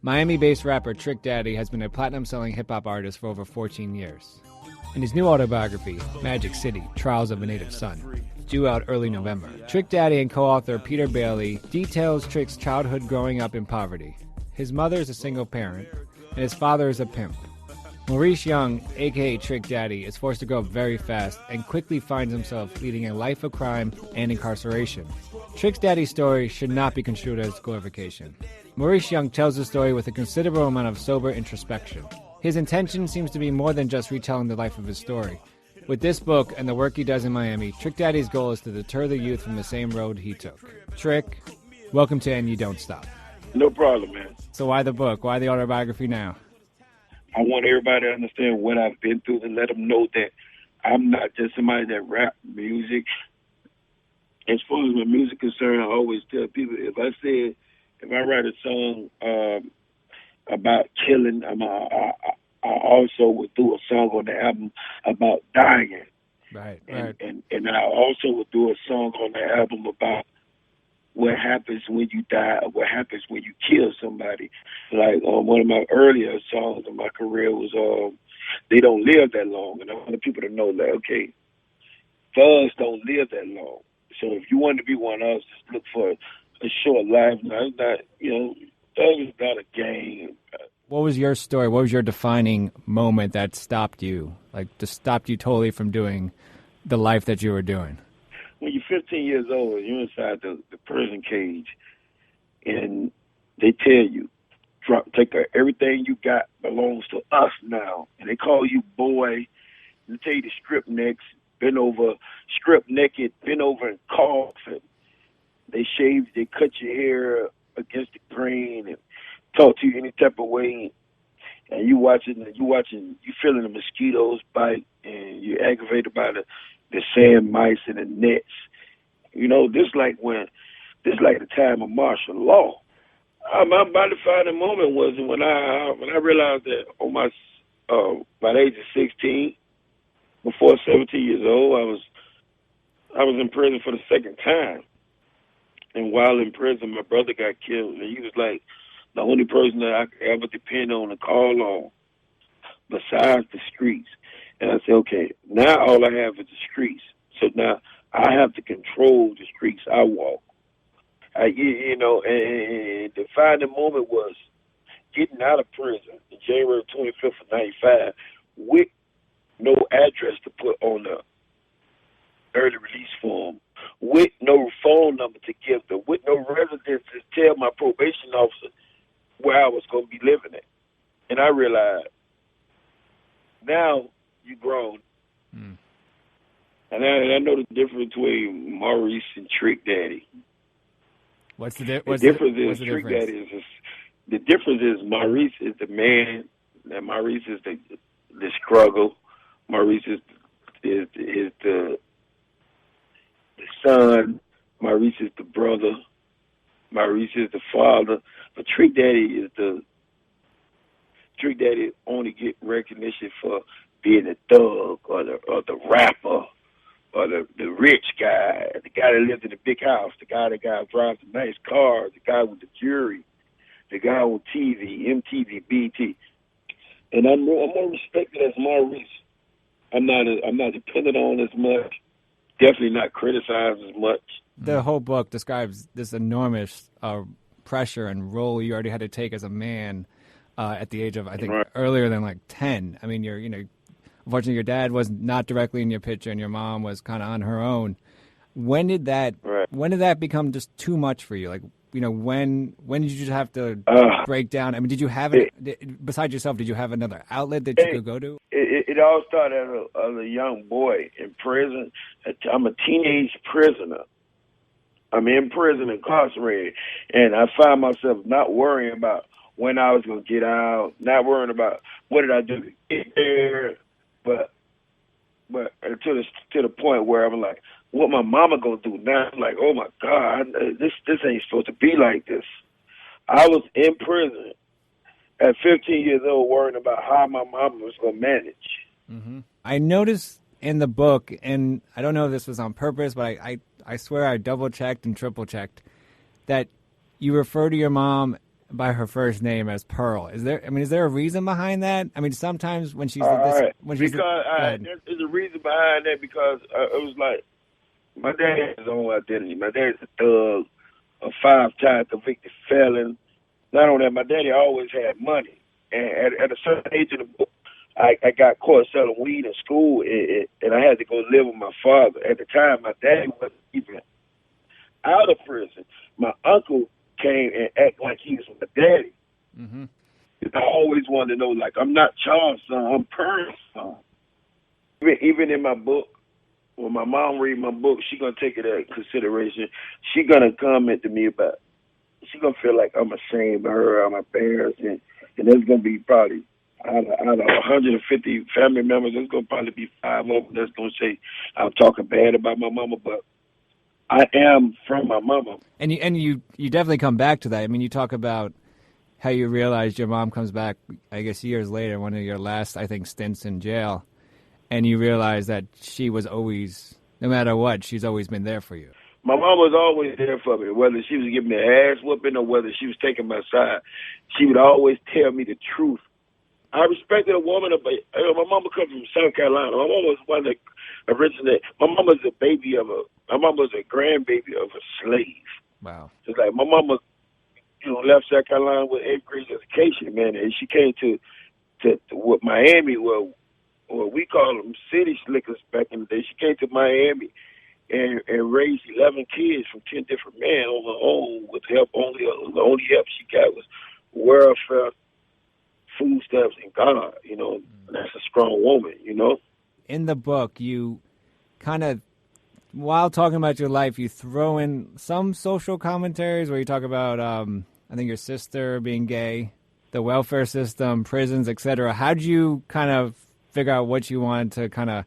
Miami-based rapper Trick Daddy has been a platinum-selling hip-hop artist for over 14 years. In his new autobiography, Magic City, Trials of a Native Son, due out early November, Trick Daddy and co-author Peter Bailey details Trick's childhood growing up in poverty. His mother is a single parent, and his father is a pimp. Maurice Young, a.k.a. Trick Daddy, is forced to grow up very fast and quickly finds himself leading a life of crime and incarceration. Trick Daddy's story should not be construed as glorification. Maurice Young tells the story with a considerable amount of sober introspection. His intention seems to be more than just retelling the life of his story. With this book and the work he does in Miami, Trick Daddy's goal is to deter the youth from the same road he took. Trick, welcome to And You Don't Stop. No problem, man. So why the book? Why the autobiography now? I want everybody to understand what I've been through and let them know that I'm not just somebody that rap music. As far as my music is concerned, I always tell people, if I write a song about killing, I also would do a song on the album about dying. Right. And I also would do a song on the album about what happens when you die, or what happens when you kill somebody. Like one of my earlier songs in my career was They Don't Live That Long. And I want people to know that, okay, thugs don't live that long. So if you want to be one of us, just look for a short life. Now, it's not, thug is not a game. What was your story? What was your defining moment that stopped you? Like, just stopped you totally from doing the life that you were doing? When you're 15 years old, you're inside the prison cage, and they tell you, take everything you got belongs to us now. And they call you boy. They tell you to strip necks, bend over, strip naked, bend over and cough. And they cut your hair against the grain and talk to you any type of way. And you feeling the mosquitoes bite, and you're aggravated by the sand mice and the nets. This like the time of martial law. My defining moment was when I realized that by the age of 16, before 17 years old, I was in prison for the second time. And while in prison, my brother got killed, and he was like the only person that I could ever depend on and call on besides the streets. And I said, okay, now all I have is the streets. So now I have to control the streets I walk. And the defining moment was getting out of prison on January 25th of 95 with no address to put on the early release form, with no phone number to give them, with no residence to tell my probation officer where I was going to be living at. And I realized, now you grown. Mm. And I know the difference between Maurice and Trick Daddy. What's the difference? The difference is Maurice is the man, and Maurice is the struggle. Maurice is the son. Maurice is the brother. Maurice is the father. But Trick Daddy only get recognition for being a thug or the rapper or the rich guy, the guy that lives in a big house, the guy that drives a nice car, the guy with the jury, the guy on TV, MTV, BT. And I'm more respected as Maurice. I'm not dependent on as much. Definitely not criticized as much. The whole book describes this enormous pressure and role you already had to take as a man at the age of, I think, earlier than like 10. I mean, unfortunately, your dad was not directly in your picture, and your mom was kind of on her own. When did that become just too much for you? Like, when did you just have to break down? I mean, did you have besides yourself? Did you have another outlet that you could go to? It all started as a young boy in prison. I'm a teenage prisoner. I'm in prison, incarcerated, and I find myself not worrying about when I was going to get out, not worrying about what did I do to get there, but to the point where I'm like, what my mama gonna do now? I'm like, oh my God, this ain't supposed to be like this. I was in prison at 15 years old worrying about how my mama was gonna manage. Mm-hmm. I noticed in the book, and I don't know if this was on purpose, but I swear I double-checked and triple-checked, that you refer to your mom by her first name as Pearl. Is there a reason behind that? I mean, sometimes when she's All right. when she's Because there's a reason behind that because it was like my dad has his own identity. My dad's a thug, a 5-time convicted felon. Not only that, my daddy always had money. And at a certain age in the book, I got caught selling weed in school, and I had to go live with my father. At the time, my daddy wasn't even out of prison. My uncle came and acted like he was my daddy. Mm-hmm. I always wanted to know, like, I'm not Charles' son, I'm Pearl's son. Even in my book, when my mom read my book, she going to take it into consideration. She going to comment to me about, she going to feel like I'm ashamed of her or my parents, and there's going to be probably, out of 150 family members, there's going to probably be 5 of them that's going to say I'm talking bad about my mama, but I am from my mama. And you definitely come back to that. I mean, you talk about how you realized your mom comes back, I guess, years later, one of your last, I think, stints in jail, and you realize that she was always, no matter what, she's always been there for you. My mom was always there for me, whether she was giving me an ass whooping or whether she was taking my side. She would always tell me the truth. I respected a woman, but my mama comes from South Carolina. My mama was one that originated. My mama was my mama was a grandbaby of a slave. Wow. It's like my mama, left South Carolina with 8th grade education, man, and she came to what Miami, well, we call them city slickers back in the day. She came to Miami and raised 11 kids from 10 different men on her own with help. The only help she got was welfare, food stamps, and God. That's a strong woman. In the book, you kind of, while talking about your life, you throw in some social commentaries where you talk about, I think, your sister being gay, the welfare system, prisons, etc. How'd you kind of figure out what you wanted to kind of,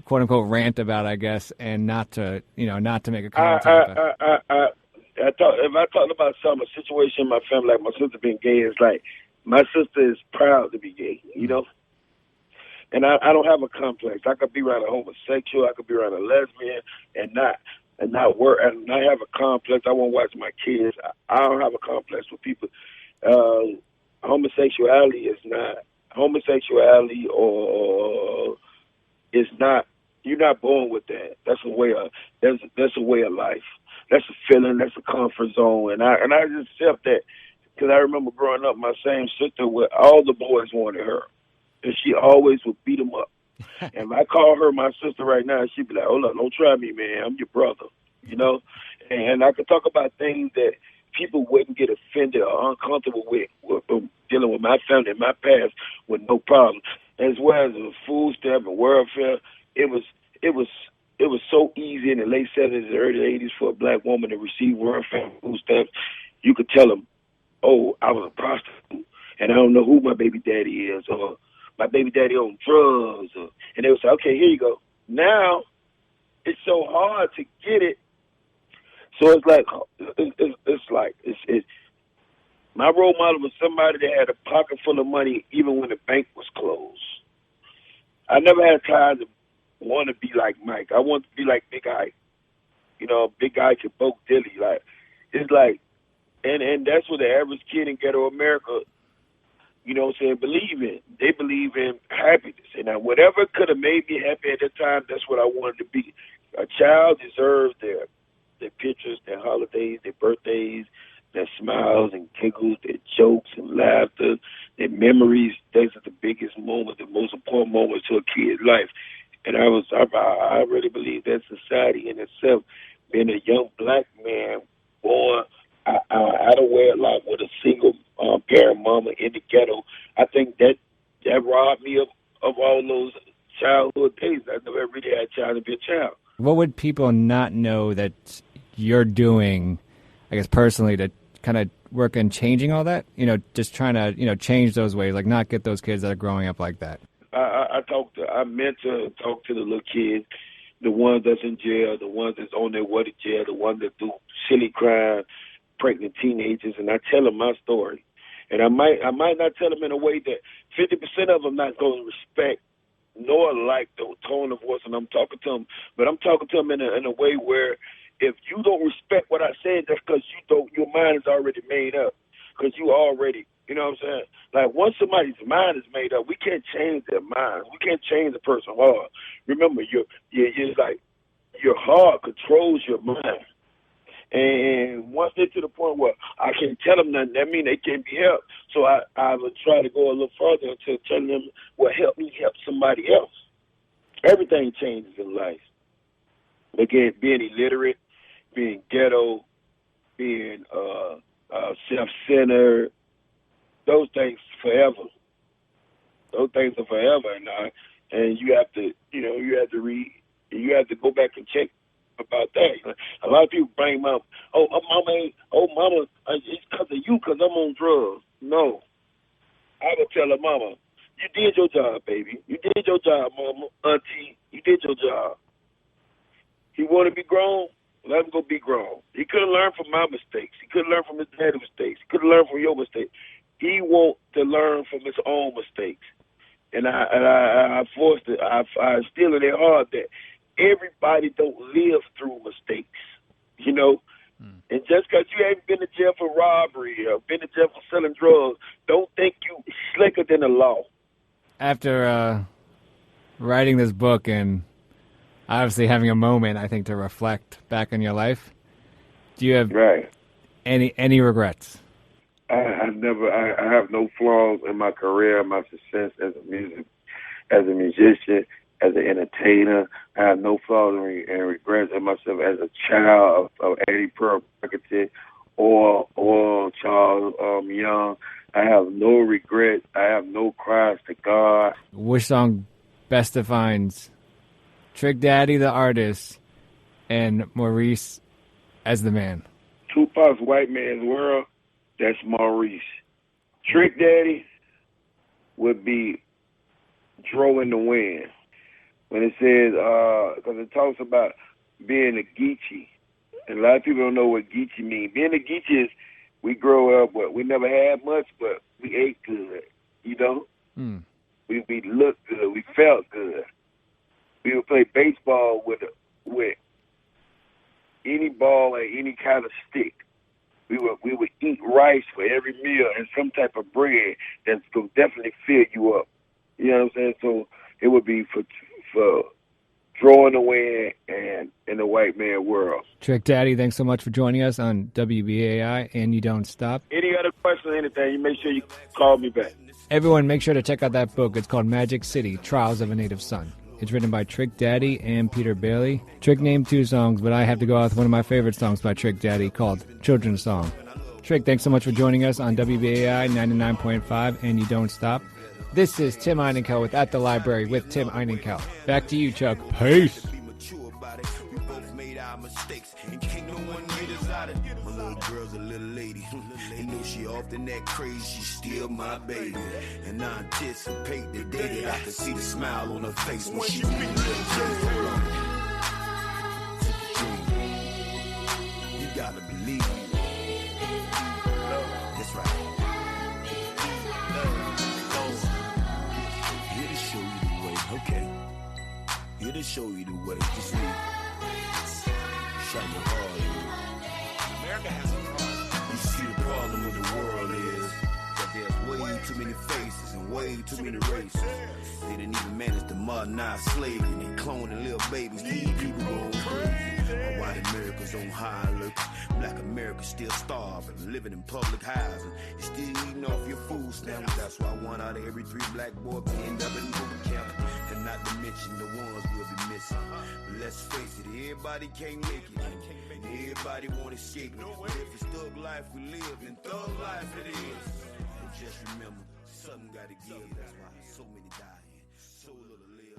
quote unquote, rant about, I guess, and not to make a commentary? If I talked about a situation in my family, like my sister being gay, it's like my sister is proud to be gay, And I don't have a complex. I could be around a homosexual, I could be around a lesbian, and not work, and not have a complex. I won't watch my kids. I don't have a complex with people. Homosexuality, or it's not. You're not born with that. That's a way of life. That's a feeling. That's a comfort zone. And I just accept that because I remember growing up, my same sister, where all the boys wanted her, and she always would beat them up. And if I call her my sister right now, she'd be like, "Hold up, don't try me, man. I'm your brother," And I could talk about things that people wouldn't get offended or uncomfortable with dealing with my family and my past with no problem. As well as the food stamp and welfare, it was so easy in the late 70s and early 80s for a black woman to receive welfare and food stamps. You could tell them, "Oh, I was a prostitute, and I don't know who my baby daddy is," or "My baby daddy on drugs," and they would say, "Okay, here you go." Now, it's so hard to get it. So it's like, my role model was somebody that had a pocket full of money even when the bank was closed. I never had time to want to be like Mike. I want to be like Big Ike. Big Ike and Bo Dilly. Like, it's like, and that's what the average kid in ghetto America, believe in. They believe in happiness. And now whatever could have made me happy at that time, that's what I wanted to be. A child deserves their pictures, their holidays, their birthdays, their smiles and giggles, their jokes and laughter, their memories. Those are the biggest moments, the most important moments to a kid's life. And I really believe that society in itself, being a young black man born out of wedlock with a single parent mama in the ghetto, I think that robbed me of all those childhood days. I never really had a child to be a child. What would people not know that you're doing, I guess, personally to kind of work on changing all that? Just trying to, change those ways, like not get those kids that are growing up like that. I mentor and talk to the little kids, the ones that's in jail, the ones that's on their way to jail, the ones that do silly crimes, pregnant teenagers, and I tell them my story. And I might not tell them in a way that 50% of them not going to respect nor like the tone of voice, and I'm talking to them, but I'm talking to them in a way where if you don't respect what I said, that's because your mind is already made up. because you already, you know what I'm saying? Like, once somebody's mind is made up, we can't change their mind. We can't change the person's heart. Remember, it's like your heart controls your mind. And once they're to the point where I can't tell them nothing, that means they can't be helped. So I would try to go a little further until telling them what help me help somebody else. Everything changes in life. Again, being illiterate, being ghetto, being self-centered, those things forever. Those things are forever, and you have to, you have to read, you have to go back and check about that. A lot of people blame mama. Mama, it's because of you, because I'm on drugs. No, I would tell her, mama, you did your job, baby. You did your job, mama, auntie. You did your job. He want to be grown? Let him go be grown. He couldn't learn from my mistakes. He couldn't learn from his dad's mistakes. He couldn't learn from your mistakes. He want to learn from his own mistakes. And I forced it. I instill in their heart that everybody don't live through mistakes, And just because you ain't been to jail for robbery or been to jail for selling drugs, don't think you slicker than the law. After writing this book and obviously having a moment, I think, to reflect back on your life, do you have any regrets? I have no flaws in my career, my success as a musician, as an entertainer. I have no flaws and regrets in myself as a child of Eddie Pearl Perkins or Charles Young. I have no regrets. I have no cries to God. Which song best defines Trick Daddy, the artist, and Maurice as the man? Tupac's White Man's World, that's Maurice. Trick Daddy would be Dro in the Wind. When it says, because it talks about being a Geechee. And a lot of people don't know what Geechee means. Being a Geechee is, we grow up, we never had much, but we ate good, We looked good, we felt good. We would play baseball with any ball and any kind of stick. We would eat rice for every meal and some type of bread that's going to definitely fill you up. You know what I'm saying? So it would be for Drawing Away and in the White Man World. Trick Daddy, thanks so much for joining us on WBAI and You Don't Stop. Any other questions or anything, you make sure you call me back. Everyone, make sure to check out that book. It's called Magic City, Trials of a Native Son. It's written by Trick Daddy and Peter Bailey. Trick named 2 songs, but I have to go out with one of my favorite songs by Trick Daddy called Children's Song. Trick, thanks so much for joining us on WBAI 99.5 and You Don't Stop. This is Tim Einenkel with At the Library with Tim Einenkel. Back to you, Chuck. Peace. My little girl's a little lady. And though she often that crazy, she's still my baby. And I anticipate the day that I can see the smile on her face when she be You gotta believe me. That's right. Here to show you the way, okay. Here to show you the way, just me. Shine your heart. America has a problem. You see, the problem with the world is that there's way too many faces and way too many races. They didn't even manage to modernize slavery and they cloning little babies. These people going crazy. White America's on high alert. Black America still starving, living in public housing. You're still eating off your food stamps. That's why 1 out of every 3 black boys end up in boot camp. And not to mention the ones we'll be missing. But let's face it, everybody can't make it. And everybody won't escape it. But if it's thug life we live, then thug life it is. And just remember, something gotta give. That's why so many dying, so little live.